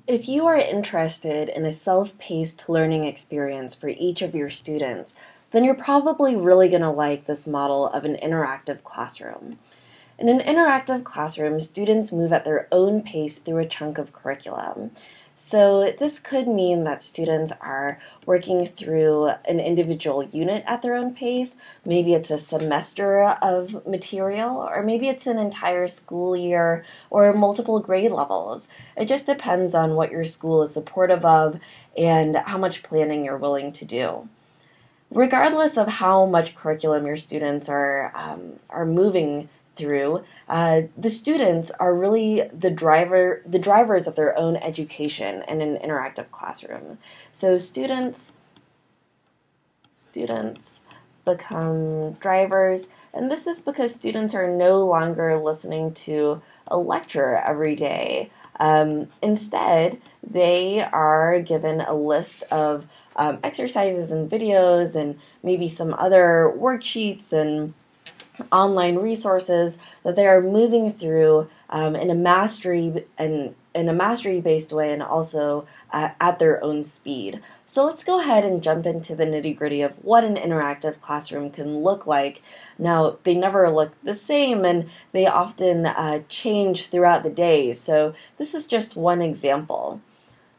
If you are interested in a self-paced learning experience for each of your students, then you're probably really going to like this model of an interactive classroom. In an interactive classroom, students move at their own pace through a chunk of curriculum. So this could mean that students are working through an individual unit at their own pace. Maybe it's a semester of material, or maybe it's an entire school year or multiple grade levels. It just depends on what your school is supportive of and how much planning you're willing to do. Regardless of how much curriculum your students are moving through, the students are really the drivers of their own education in an interactive classroom. So students become drivers, and this is because students are no longer listening to a lecture every day. Instead, they are given a list of exercises and videos and maybe some other worksheets and online resources that they are moving through in a mastery-based way, and also at their own speed. So let's go ahead and jump into the nitty-gritty of what an interactive classroom can look like. Now, they never look the same, and they often change throughout the day. So this is just one example.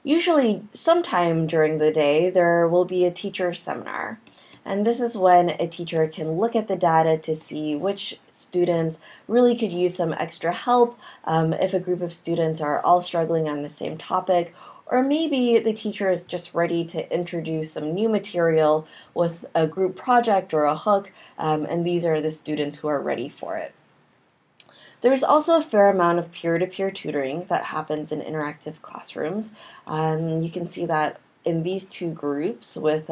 Usually, sometime during the day, there will be a teacher seminar. And this is when a teacher can look at the data to see which students really could use some extra help, if a group of students are all struggling on the same topic, or maybe the teacher is just ready to introduce some new material with a group project or a hook, and these are the students who are ready for it. There's also a fair amount of peer-to-peer tutoring that happens in interactive classrooms. You can see that in these two groups with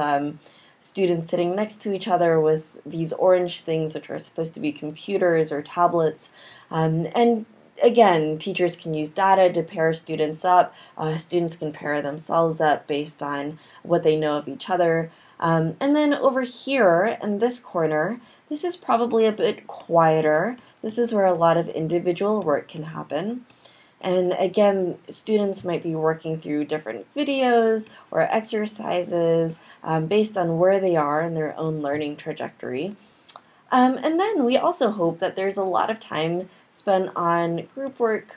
students sitting next to each other with these orange things which are supposed to be computers or tablets. And again, teachers can use data to pair students up. Students can pair themselves up based on what they know of each other. And then over here in this corner, this is probably a bit quieter. This is where a lot of individual work can happen. And again, students might be working through different videos or exercises based on where they are in their own learning trajectory. And then we also hope that there's a lot of time spent on group work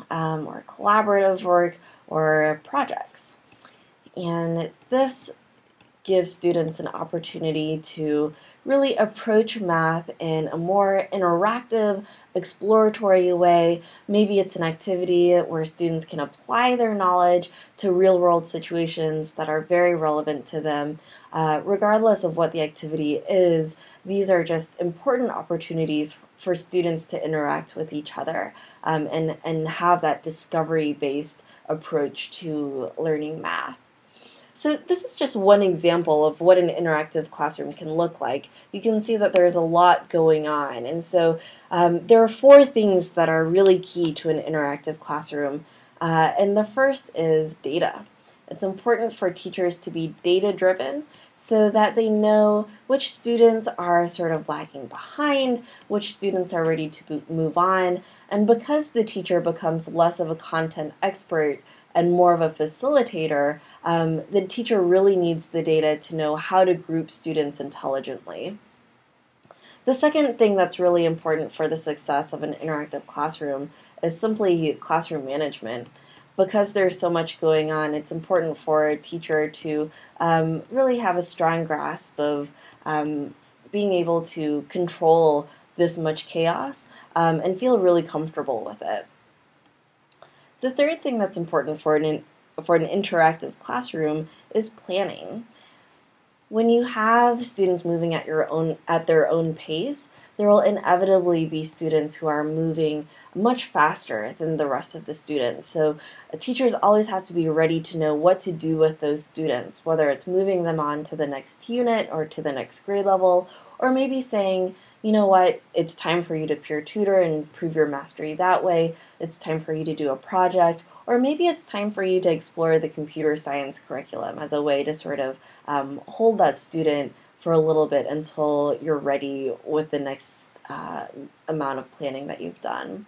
or collaborative work or projects. And this gives students an opportunity to really approach math in a more interactive, exploratory way. Maybe it's an activity where students can apply their knowledge to real-world situations that are very relevant to them. Regardless of what the activity is, these are just important opportunities for students to interact with each other and have that discovery-based approach to learning math. So this is just one example of what an interactive classroom can look like. You can see that there's a lot going on. And so there are four things that are really key to an interactive classroom. And the first is data. It's important for teachers to be data-driven so that they know which students are sort of lagging behind, which students are ready to move on. And because the teacher becomes less of a content expert and more of a facilitator, the teacher really needs the data to know how to group students intelligently. The second thing that's really important for the success of an interactive classroom is simply classroom management. Because there's so much going on, it's important for a teacher to really have a strong grasp of being able to control this much chaos and feel really comfortable with it. The third thing that's important for an interactive classroom is planning. When you have students moving at their own pace, there will inevitably be students who are moving much faster than the rest of the students. So teachers always have to be ready to know what to do with those students, whether it's moving them on to the next unit or to the next grade level, or maybe saying, you know what, it's time for you to peer tutor and prove your mastery that way. It's time for you to do a project, or maybe it's time for you to explore the computer science curriculum as a way to sort of hold that student for a little bit until you're ready with the next amount of planning that you've done.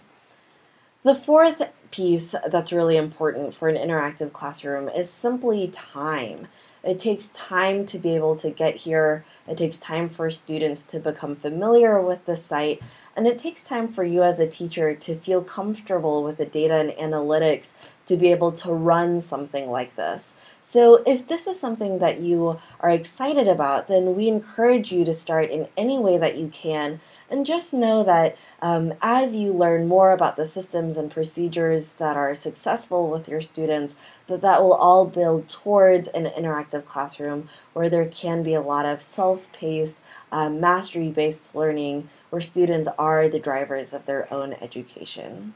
The fourth piece that's really important for an interactive classroom is simply time. It takes time to be able to get here. It takes time for students to become familiar with the site. And it takes time for you as a teacher to feel comfortable with the data and analytics to be able to run something like this. So if this is something that you are excited about, then we encourage you to start in any way that you can. And just know that as you learn more about the systems and procedures that are successful with your students, that will all build towards an interactive classroom where there can be a lot of self-paced, mastery-based learning where students are the drivers of their own education.